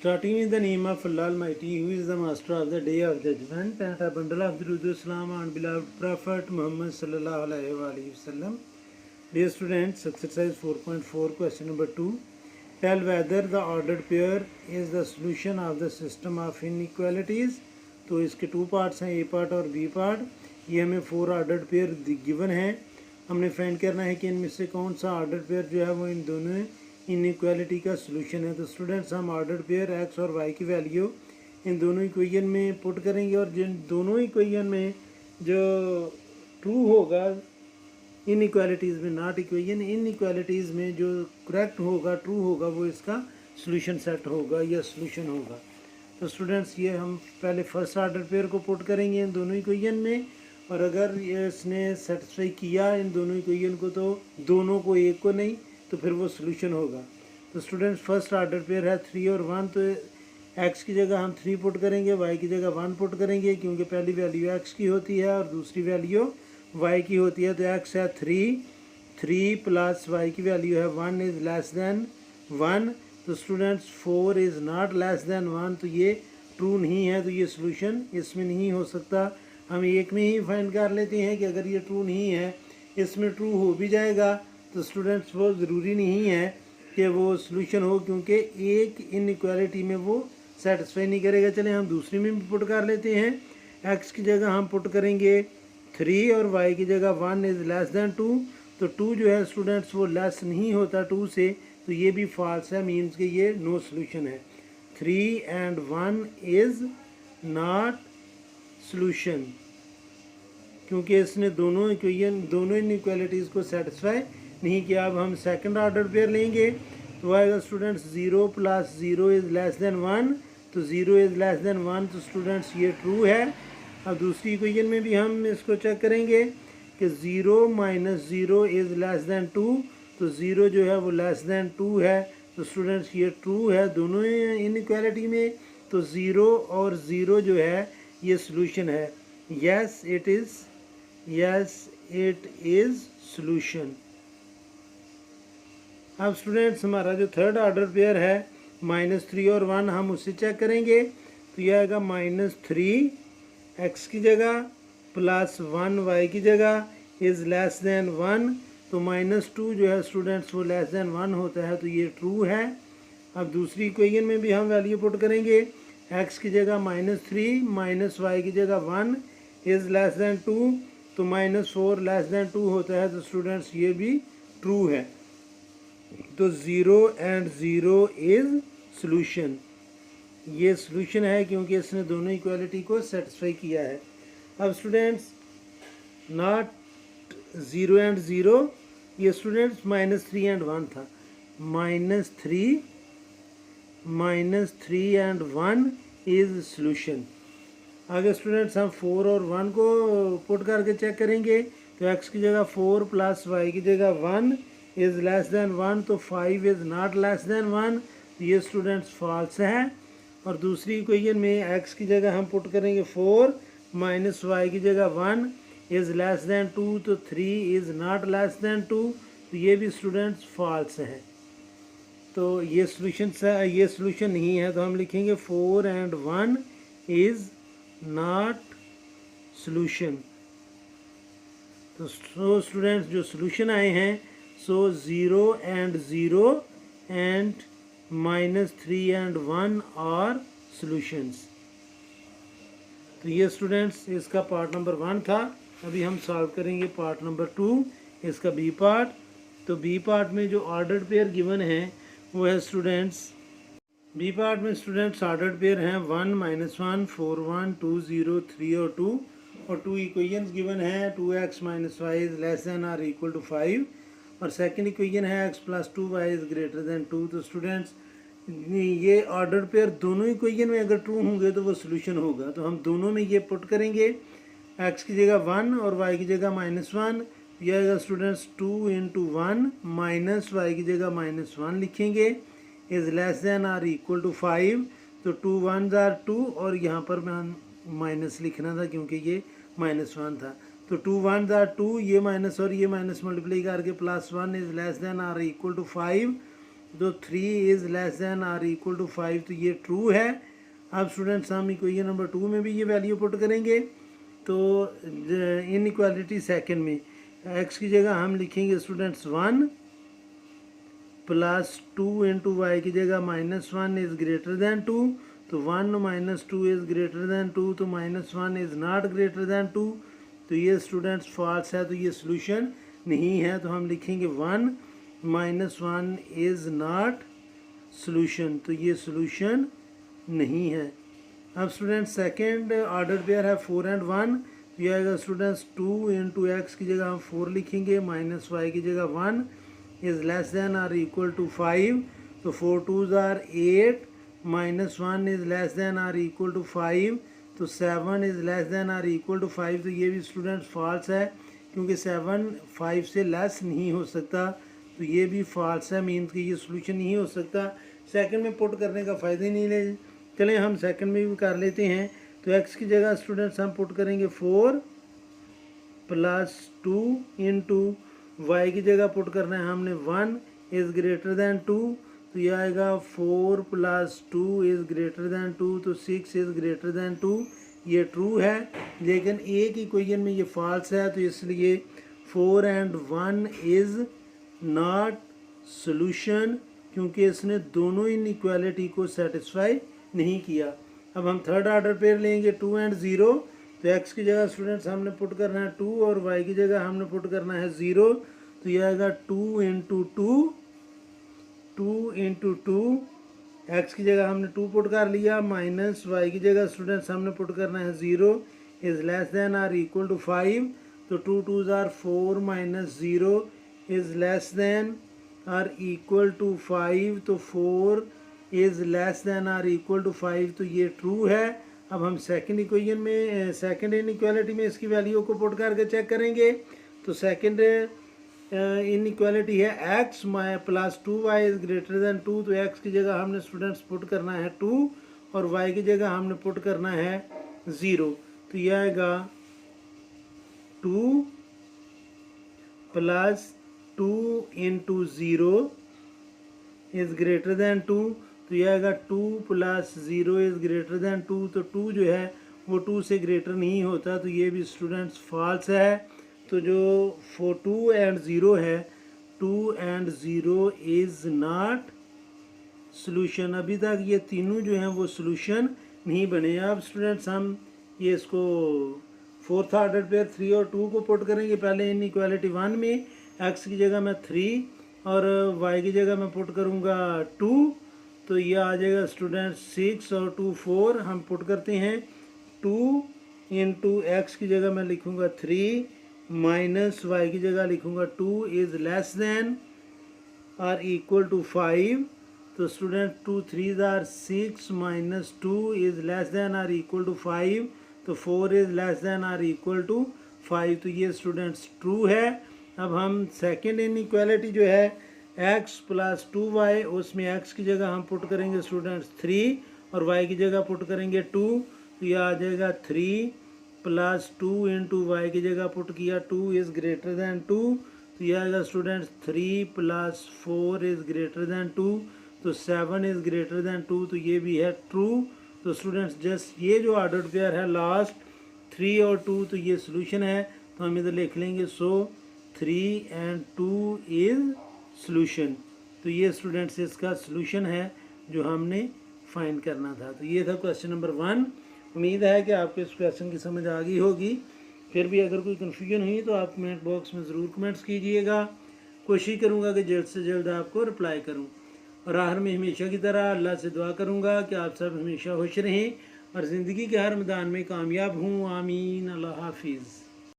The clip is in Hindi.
Starting in the name of Allah Almighty, who is the master of the day of judgment, and a bundle of Durood Salam on beloved Prophet Muhammad sallallahu alaihi wasallam. Dear students, exercise 4.4, question number 2. Tell whether the ordered pair is the solution of the system of inequalities. तो इसके टू पार्ट्स हैं, ए पार्ट और बी पार्ट. ये हमें 4 ऑर्डर्ड पेयर गिवन है. हमने फाइंड करना है कि इनमें से कौन सा ऑर्डर्ड पेयर जो है वो इन दोनों इनइक्वालिटी का सोल्यूशन है. तो स्टूडेंट्स, हम ऑर्डर्ड पेयर एक्स और वाई की वैल्यू इन दोनों इक्वेशन में पुट करेंगे और जिन दोनों इक्वेशन में जो ट्रू होगा इनइक्वालिटीज़ में, नॉट इक्वेशन, इनइक्वालिटीज़ में जो करेक्ट होगा, ट्रू होगा, वो इसका सोल्यूशन सेट होगा या सोल्यूशन होगा. तो स्टूडेंट्स, ये हम पहले फर्स्ट ऑर्डर पेयर को पुट करेंगे इन दोनों इक्वेशन में, और अगर ये इसने सेटिस्फाई किया इन दोनों इक्वेशन को, तो दोनों को, एक को नहीं, तो फिर वो सोल्यूशन होगा. तो स्टूडेंट्स, फर्स्ट ऑर्डर पेयर है 3 और 1. तो एक्स की जगह हम 3 पुट करेंगे, वाई की जगह 1 पुट करेंगे, क्योंकि पहली वैल्यू एक्स की होती है और दूसरी वैल्यू वाई की होती है. तो एक्स है 3 प्लस वाई की वैल्यू है 1 इज़ लेस दैन 1. तो students, 4 is not less than 1. तो ये ट्रू नहीं है, तो ये सोल्यूशन इसमें नहीं हो सकता. हम एक में ही फाइंड कर लेते हैं कि अगर ये ट्रू नहीं है, इसमें ट्रू हो भी जाएगा, तो स्टूडेंट्स वो ज़रूरी नहीं है कि वो सोल्यूशन हो, क्योंकि एक इनइक्वालिटी में वो सेटिस्फाई नहीं करेगा. चलें हम दूसरी में भी पुट कर लेते हैं. एक्स की जगह हम पुट करेंगे 3 और वाई की जगह 1 इज़ लेस दैन 2. तो 2 जो है स्टूडेंट्स वो लेस नहीं होता 2 से, तो ये भी फॉल्स है, मीन्स कि ये नो सोल्यूशन है. 3 and 1 इज़ नॉट सोल्यूशन, क्योंकि इसने दोनों इक्वेशन, दोनों इनइक्वालिटीज़ को सेटिस्फाई नहीं किया. अब हम सेकंड ऑर्डर पेयर लेंगे, तो आएगा students 0 plus 0 is less then 1. तो 0 इज़ लेस दैन 1, तो स्टूडेंट्स ये ट्रू है. अब दूसरी इक्वेशन में भी हम इसको चेक करेंगे कि 0 माइनस 0 इज़ लेस दैन 2. तो 0 जो है वो लेस दैन 2 है. तो स्टूडेंट्स ये ट्रू है दोनों इनइक्वालिटी में. तो 0 और 0 जो है ये सोल्यूशन है. Yes it is solution. अब स्टूडेंट्स, हमारा जो थर्ड ऑर्डर पेयर है -3 और 1, हम उससे चेक करेंगे. तो यह आएगा -3 एक्स की जगह प्लस 1 वाई की जगह इज़ लेस दैन 1. तो -2 जो है स्टूडेंट्स वो लेस दैन 1 होता है, तो ये ट्रू है. अब दूसरी इक्वेशन में भी हम वैल्यू पुट करेंगे. एक्स की जगह -3 माइनस वाई की जगह 1 इज़ लेस दैन 2. तो -4 लेस दैन 2 होता है. तो स्टूडेंट्स ये भी ट्रू है. तो 0 and 0 इज़ सोल्यूशन. ये सोल्यूशन है क्योंकि इसने दोनों इक्वालिटी को सेटिस्फाई किया है. अब स्टूडेंट्स, नॉट 0 and 0, ये स्टूडेंट्स -3 and 1 था. -3 and 1 इज़ सोल्यूशन. आगे स्टूडेंट्स, हम 4 और 1 को पुट करके चेक करेंगे. तो एक्स की जगह 4 प्लस वाई की जगह 1 इज़ लेस दैन 1. तो 5 इज़ नॉट लेस दैन 1. तो ये स्टूडेंट्स फॉल्स है. और दूसरी इक्वेशन में एक्स की जगह हम पुट करेंगे 4 माइनस वाई की जगह 1 इज़ लेस दैन 2. तो 3 इज़ नॉट लेस दैन 2. तो ये भी स्टूडेंट्स फॉल्स है. तो ये सोल्यूशन नहीं है. तो हम लिखेंगे 4 and 1 इज़ नॉट सोल्यूशन. तो स्टूडेंट्स, जो सोल्यूशन आए हैं, 0 and 0 and -3 and 1 are solutions. तो ये स्टूडेंट्स इसका पार्ट नंबर 1 था. अभी हम सॉल्व करेंगे पार्ट नंबर 2, इसका बी पार्ट. तो बी पार्ट में जो ऑर्डर्ड पेयर गिवन है वो है स्टूडेंट्स, बी पार्ट में स्टूडेंट्स ऑर्डर्ड पेयर हैं 1 -1 4 1 2 0 3 और 2. और 2 इक्वेशंस गिवन है. 2x - y is less than और इक्वल टू 5. और सेकंड इक्वेशन है x + 2y is greater than 2. तो स्टूडेंट्स, ये ऑर्डर पेयर दोनों इक्वेशन में अगर ट्रू होंगे तो वो सोल्यूशन होगा. तो हम दोनों में ये पुट करेंगे. x की जगह 1 और y की जगह -1. यह आएगा स्टूडेंट्स 2 × 1 माइनस वाई की जगह -1 लिखेंगे इज़ लेस दैन और इक्वल टू 5. तो 2 1s are 2 और यहाँ पर मैं माइनस लिखना था क्योंकि ये -1 था. तो 2 1s are 2, ये माइनस और ये माइनस मल्टीप्लाई करके +1 इज़ लेस दैन और इक्वल टू 5. तो 3 is less than or equal to 5, तो ये ट्रू है। अब स्टूडेंट्स हम इक्वेशन नंबर 2 में भी ये वैल्यू पुट करेंगे। तो इनइक्वालिटी सेकंड में x की जगह हम लिखेंगे स्टूडेंट्स 1 प्लस 2 इंटू वाई की जगह -1 इज़ ग्रेटर दैन 2, तो 1 माइनस 2 इज़ ग्रेटर दैन 2, तो -1 इज़ नॉट ग्रेटर दैन 2, तो ये स्टूडेंट्स फॉल्स है, तो ये सोल्यूशन नहीं है। तो हम लिखेंगे 1 -1 इज़ नॉट सोल्यूशन, तो ये सोल्यूशन नहीं है। अब स्टूडेंट्स सेकेंड ऑर्डर पेयर है 4 and 1, तो ये आएगा स्टूडेंट्स 2 इंटू एक्स की जगह हम 4 लिखेंगे, माइनस वाई की जगह 1 is less than or equal to 5, तो 4 2s are 8, -1 is less than or equal to 5, तो 7 is less than or equal to 5, तो ये भी स्टूडेंट्स फॉल्स है क्योंकि 7 5 से लेस नहीं हो सकता, तो ये भी फॉल्स है, मीन्स कि ये सोल्यूशन नहीं हो सकता। सेकंड में पुट करने का फ़ायदा ही नहीं ले। चलें हम सेकंड में भी कर लेते हैं। तो x की जगह स्टूडेंट्स हम पुट करेंगे 4 प्लस 2 इंटू वाई की जगह पुट करना है हमने 1 इज़ ग्रेटर दैन 2, तो ये आएगा 4 प्लस 2 इज़ ग्रेटर दैन 2, तो 6 इज़ ग्रेटर दैन 2, ये ट्रू है। लेकिन एक ही इक्वेशन में ये फॉल्स है, तो इसलिए 4 and 1 इज़ नॉट सोल्यूशन, क्योंकि इसने दोनों इनइक्वालिटी को सेटिस्फाई नहीं किया। अब हम थर्ड ऑर्डर पेयर लेंगे 2 and 0, तो x की जगह स्टूडेंट्स हमने पुट करना है 2 और y की जगह हमने पुट करना है 0, तो यह आएगा 2 इंटू 2, x की जगह हमने 2 पुट कर लिया, माइनस y की जगह स्टूडेंट्स हमने पुट करना है 0 is less than or equal to 5, तो 2 2s are 4 minus 0 is less than or equal to 5, तो 4 is less than or equal to 5, तो ये ट्रू है। अब हम सेकंड इक्वेशन में सेकंड इनइक्वालिटी में इसकी वैल्यू को पुट करके चेक करेंगे। तो सेकंड इनइक्वालिटी है x plus 2y is greater than 2, तो x की जगह हमने स्टूडेंट्स पुट करना है 2 और y की जगह हमने पुट करना है 0, तो यह आएगा 2 plus 2 into 0 is greater than 2, तो यह आएगा 2 प्लस 0 इज़ ग्रेटर दैन 2, तो 2 जो है वो 2 से ग्रेटर नहीं होता, तो ये भी स्टूडेंट्स फॉल्स है। तो जो 2 and 0 है, 2 and 0 इज़ नॉट सोल्यूशन। अभी तक ये तीनों जो हैं वो सोल्यूशन नहीं बने। अब स्टूडेंट्स हम ये इसको फोर्थ ऑर्डर पेयर 3 और 2 को पुट करेंगे। पहले इनइक्वालिटी 1 में x की जगह मैं 3 और y की जगह मैं पुट करूँगा 2, तो ये आ जाएगा स्टूडेंट्स 6 और 2 4, हम पुट करते हैं 2 इंटू एक्स की जगह मैं लिखूँगा 3 माइनस वाई की जगह लिखूँगा 2 is less than or equal to 5, तो student 2 3s are 6 minus 2 is less than or equal to 5, तो 4 is less than or equal to 5, तो ये स्टूडेंट्स ट्रू है। अब हम सेकेंड इनइक्वालिटी जो है x प्लस 2y, उसमें x की जगह हम पुट करेंगे स्टूडेंट्स 3 और y की जगह पुट करेंगे 2, तो यह आ जाएगा 3 प्लस 2 इंटू वाई की जगह पुट किया 2 इज़ ग्रेटर दैन 2, तो यह आएगा students 3 plus 4 is greater than 2, तो 7 इज़ ग्रेटर दैन 2, तो ये भी है ट्रू। तो स्टूडेंट्स जस्ट ये जो ऑर्डर पेयर है लास्ट 3 और 2, तो ये सोल्यूशन है, तो हम इधर लिख लेंगे सो 3 and 2 इज़ सोल्यूशन। तो ये स्टूडेंट्स इसका सोल्यूशन है जो हमने फाइंड करना था। तो ये था क्वेश्चन नंबर 1। उम्मीद है कि आपको इस क्वेश्चन की समझ आ गई होगी। फिर भी अगर कोई कन्फ्यूजन हुई तो आप कमेंट बॉक्स में ज़रूर कमेंट्स कीजिएगा। कोशिश करूँगा कि जल्द से जल्द आपको रिप्लाई करूँ। और आखिर में हमेशा की तरह अल्लाह से दुआ करूँगा कि आप सब हमेशा खुश रहें और ज़िंदगी के हर मैदान में कामयाब हों। आमीन। अल्लाह हाफिज़।